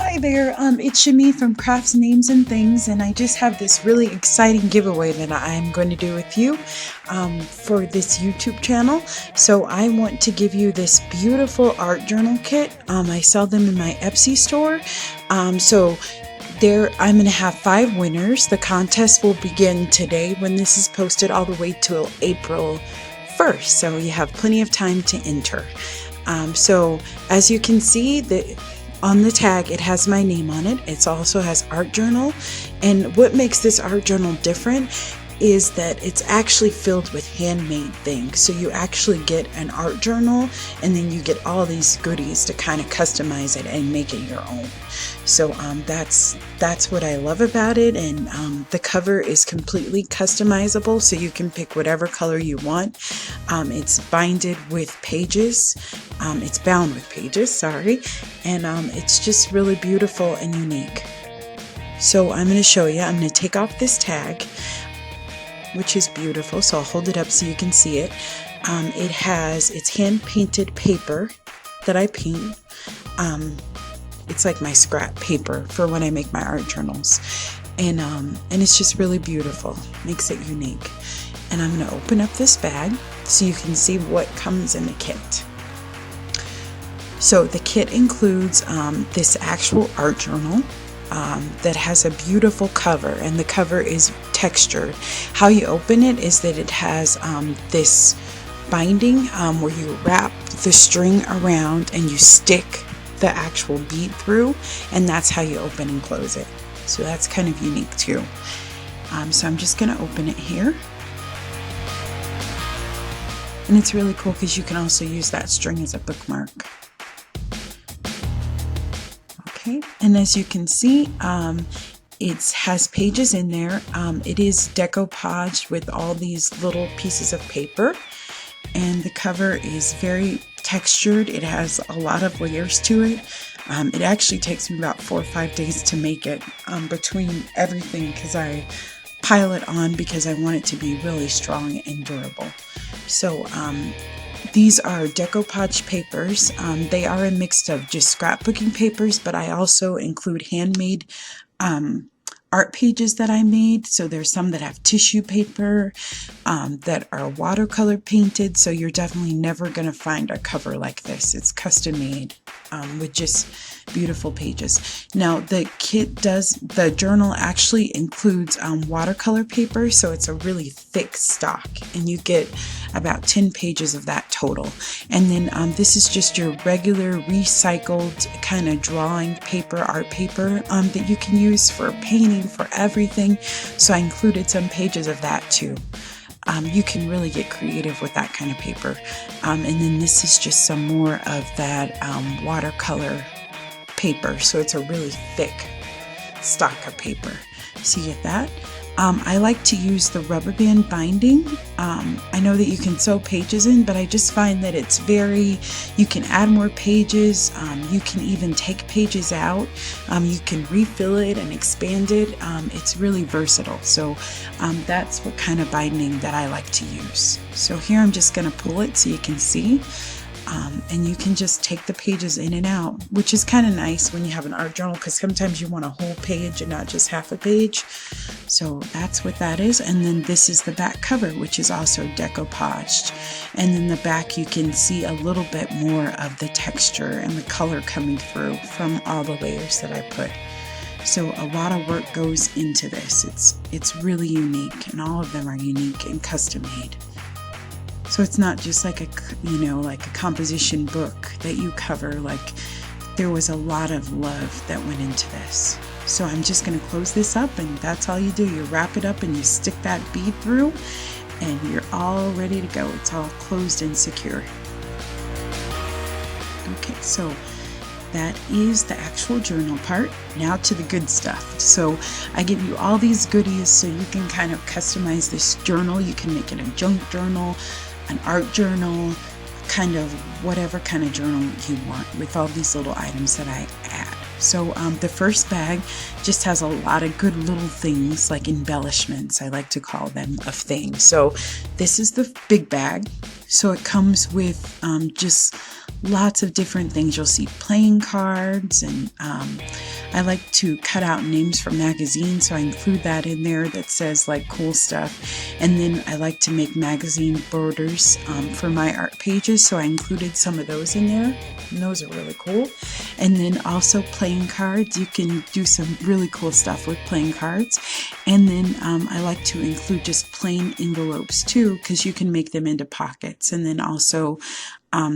Hi there, it's Shemi from Crafts, Names, and Things, and I just have this really exciting giveaway that I'm going to do with you for this YouTube channel. So I want to give you this beautiful art journal kit. I sell them in my Etsy store. There, I'm going to have 5 winners. The contest will begin today when this is posted all the way till April 1st, so you have plenty of time to enter. So as you can see, on the tag, it has my name on it. It also has art journal. And what makes this art journal different is that it's actually filled with handmade things. So you actually get an art journal, and then you get all these goodies to kind of customize it and make it your own. So that's what I love about it. And the cover is completely customizable, so you can pick whatever color you want. It's binded with pages. It's bound with pages, sorry. And it's just really beautiful and unique. So I'm going to show you. I'm going to take off this tag, which is beautiful. So I'll hold it up so you can see it. It's hand painted paper that I paint. It's like my scrap paper for when I make my art journals. And it's just really beautiful. Makes it unique. And I'm going to open up this bag so you can see what comes in the kit. So the kit includes this actual art journal that has a beautiful cover, and the cover is textured. How you open it is that it has this binding where you wrap the string around and you stick the actual bead through, and that's how you open and close it. So that's kind of unique too. So I'm just going to open it here. And it's really cool because you can also use that string as a bookmark. Okay, and as you can see, it has pages in there. It is decoupaged with all these little pieces of paper, and the cover is very textured. It has a lot of layers to it. It actually takes me about 4 or 5 days to make it between everything, because I pile it on because I want it to be really strong and durable. So these are decoupage papers. They are a mix of just scrapbooking papers, but I also include handmade art pages that I made. So there's some that have tissue paper that are watercolor painted. So you're definitely never going to find a cover like this. It's custom made with just beautiful pages. Now the journal actually includes watercolor paper, so it's a really thick stock, and you get about 10 pages of that total. And then this is just your regular recycled kind of drawing paper, art paper that you can use for painting, for everything. So I included some pages of that too. You can really get creative with that kind of paper. And then this is just some more of that watercolor paper. So it's a really thick stock of paper. So you get that. I like to use the rubber band binding. I know that you can sew pages in, but I just find that it's you can add more pages. You can even take pages out. You can refill it and expand it. It's really versatile. So that's what kind of binding that I like to use. So here I'm just going to pull it so you can see. And you can just take the pages in and out, which is kind of nice when you have an art journal, because sometimes you want a whole page and not just half a page. So that's what that is. And then this is the back cover, which is also decoupaged. And then the back, you can see a little bit more of the texture and the color coming through from all the layers that I put. So a lot of work goes into this. It's really unique, and all of them are unique and custom made. So it's not just like a composition book that you cover. Like, there was a lot of love that went into this. So I'm just going to close this up, and that's all you do. You wrap it up and you stick that bead through, and you're all ready to go. It's all closed and secure. Okay, so that is the actual journal part. Now to the good stuff. So I give you all these goodies so you can kind of customize this journal. You can make it a junk journal, an art journal, kind of whatever kind of journal you want, with all these little items that I add. So the first bag just has a lot of good little things, like embellishments, I like to call them, of things. So this is the big bag. So it comes with just lots of different things. You'll see playing cards and I like to cut out names from magazines, so I include that in there that says like cool stuff. And then I like to make magazine borders for my art pages, so I included some of those in there, and those are really cool. And then also playing cards. You can do some really cool stuff with playing cards. And then I like to include just plain envelopes too, because you can make them into pockets. And then also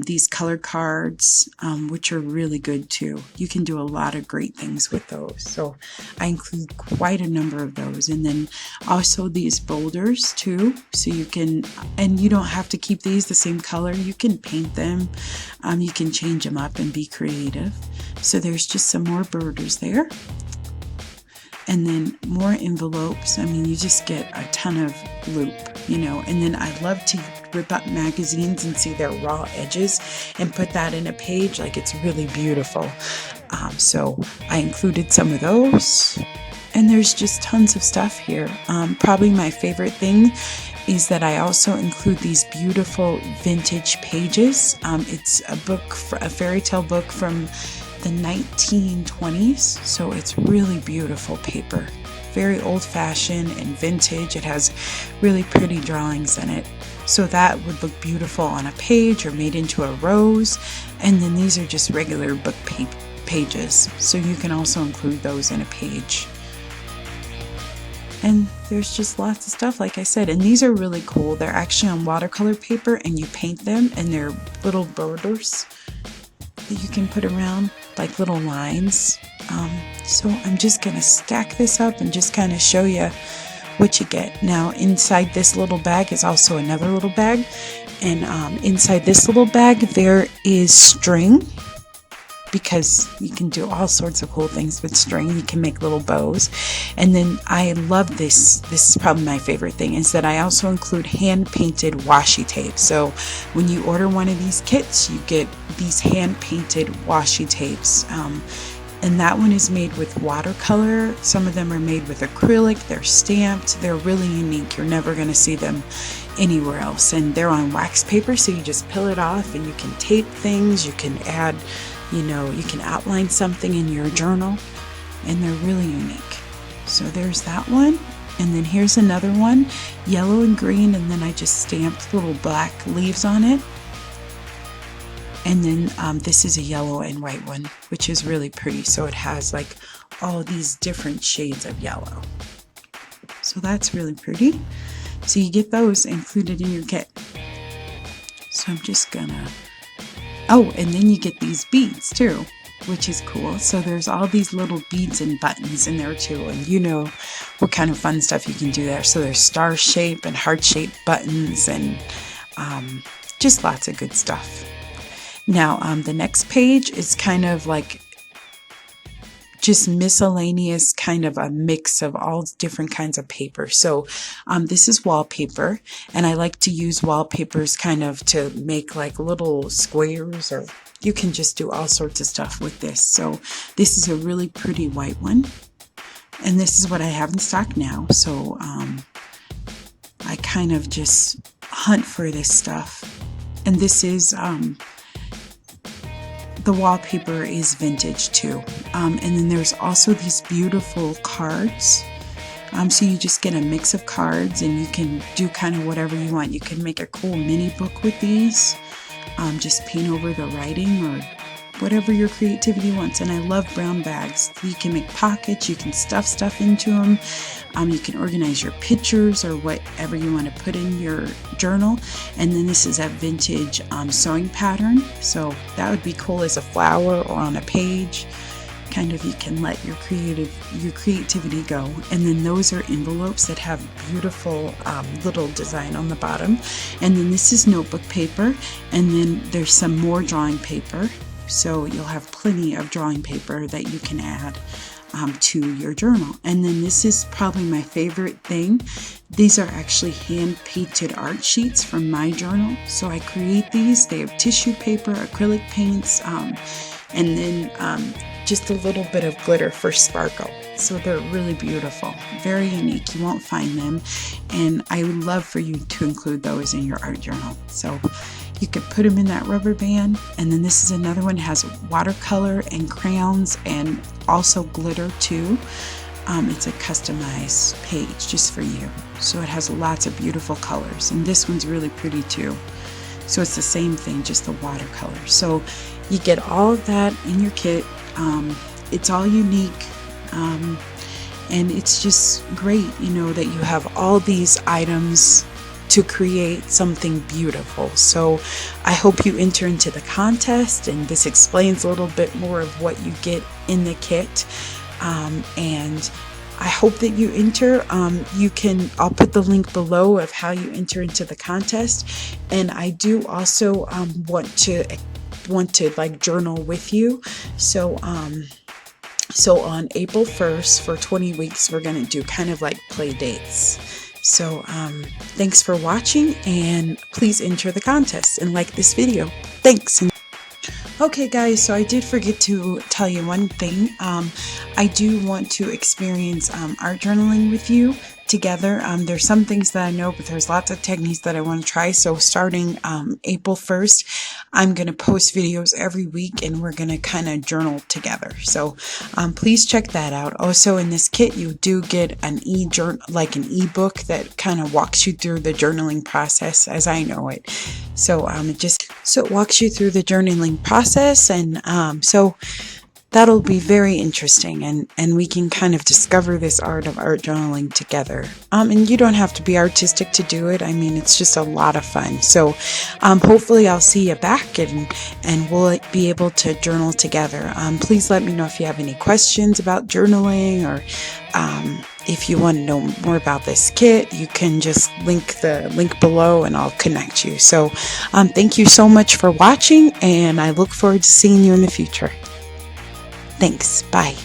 these color cards, which are really good too. You can do a lot of great things with those. So I include quite a number of those. And then also these boulders too. So you can, and you don't have to keep these the same color. You can paint them. You can change them up and be creative. So there's just some more boulders there. And then more envelopes. I mean, you just get a ton of loop, you know. And then I love to rip up magazines and see their raw edges and put that in a page. Like, it's really beautiful. So I included some of those. And there's just tons of stuff here. Probably my favorite thing is that I also include these beautiful vintage pages. It's a book, a fairy tale book from the 1920s, so it's really beautiful paper, very old-fashioned and vintage. It has really pretty drawings in it, so that would look beautiful on a page or made into a rose. And then these are just regular book pages, so you can also include those in a page. And there's just lots of stuff, like I said, and these are really cool. They're actually on watercolor paper, and you paint them, and they're little borders that you can put around, like little lines. So I'm just going to stack this up and just kind of show you what you get. Now inside this little bag is also another little bag, and inside this little bag there is string, because you can do all sorts of cool things with string. You can make little bows. And then I love this is probably my favorite thing, is that I also include hand painted washi tape. So when you order one of these kits, you get these hand painted washi tapes. And that one is made with watercolor. Some of them are made with acrylic. They're stamped. They're really unique. You're never going to see them anywhere else. And they're on wax paper, so you just peel it off and you can tape things. You can add, you can outline something in your journal, and they're really unique. So there's that one. And then here's another one, yellow and green, and then I just stamped little black leaves on it. And then this is a yellow and white one, which is really pretty. So it has like all these different shades of yellow. So that's really pretty. So you get those included in your kit. So I'm just gonna, oh, and then you get these beads too, which is cool. So there's all these little beads and buttons in there too. And you know what kind of fun stuff you can do there. So there's star shape and heart shaped buttons, and just lots of good stuff. Now, the next page is kind of like just miscellaneous, kind of a mix of all different kinds of paper. So this is wallpaper, and I like to use wallpapers kind of to make like little squares, or you can just do all sorts of stuff with this. So this is a really pretty white one, and this is what I have in stock now. So I kind of just hunt for this stuff, and this is the wallpaper is vintage too. And then there's also these beautiful cards. So you just get a mix of cards, and you can do kind of whatever you want. You can make a cool mini book with these. Just paint over the writing or whatever your creativity wants. And I love brown bags. You can make pockets, you can stuff stuff into them. You can organize your pictures or whatever you want to put in your journal. And then this is a vintage sewing pattern. So that would be cool as a flower or on a page. Kind of, you can let your creativity go. And then those are envelopes that have beautiful little design on the bottom. And then this is notebook paper. And then there's some more drawing paper. So you'll have plenty of drawing paper that you can add to your journal. And then this is probably my favorite thing. These are actually hand painted art sheets from my journal. So I create these. They have tissue paper, acrylic paints, and then just a little bit of glitter for sparkle. So they're really beautiful, very unique. You won't find them, and I would love for you to include those in your art journal. So you could put them in that rubber band. And then this is another one, it has watercolor and crayons and also glitter too. It's a customized page just for you. So it has lots of beautiful colors, and this one's really pretty too. So it's the same thing, just the watercolor. So you get all of that in your kit. It's all unique, and it's just great, you know, that you have all these items to create something beautiful. So I hope you enter into the contest, and this explains a little bit more of what you get in the kit. And I hope that you enter. I'll put the link below of how you enter into the contest. And I do also want to like journal with you. So on April 1st for 20 weeks, we're going to do kind of like play dates. So thanks for watching, and please enter the contest and like this video. Thanks. Okay guys, so I did forget to tell you one thing. I do want to experience art journaling with you together. There's some things that I know, but there's lots of techniques that I want to try. So starting April 1st, I'm going to post videos every week, and we're going to kind of journal together. So please check that out. Also in this kit, you do get an ebook that kind of walks you through the journaling process as I know it. So it walks you through the journaling process, and so that'll be very interesting, and we can kind of discover this art of art journaling together. And you don't have to be artistic to do it. I mean, it's just a lot of fun. So hopefully I'll see you back, and we'll be able to journal together. Please let me know if you have any questions about journaling, or if you want to know more about this kit, you can just link the link below and I'll connect you. So thank you so much for watching, and I look forward to seeing you in the future. Thanks. Bye.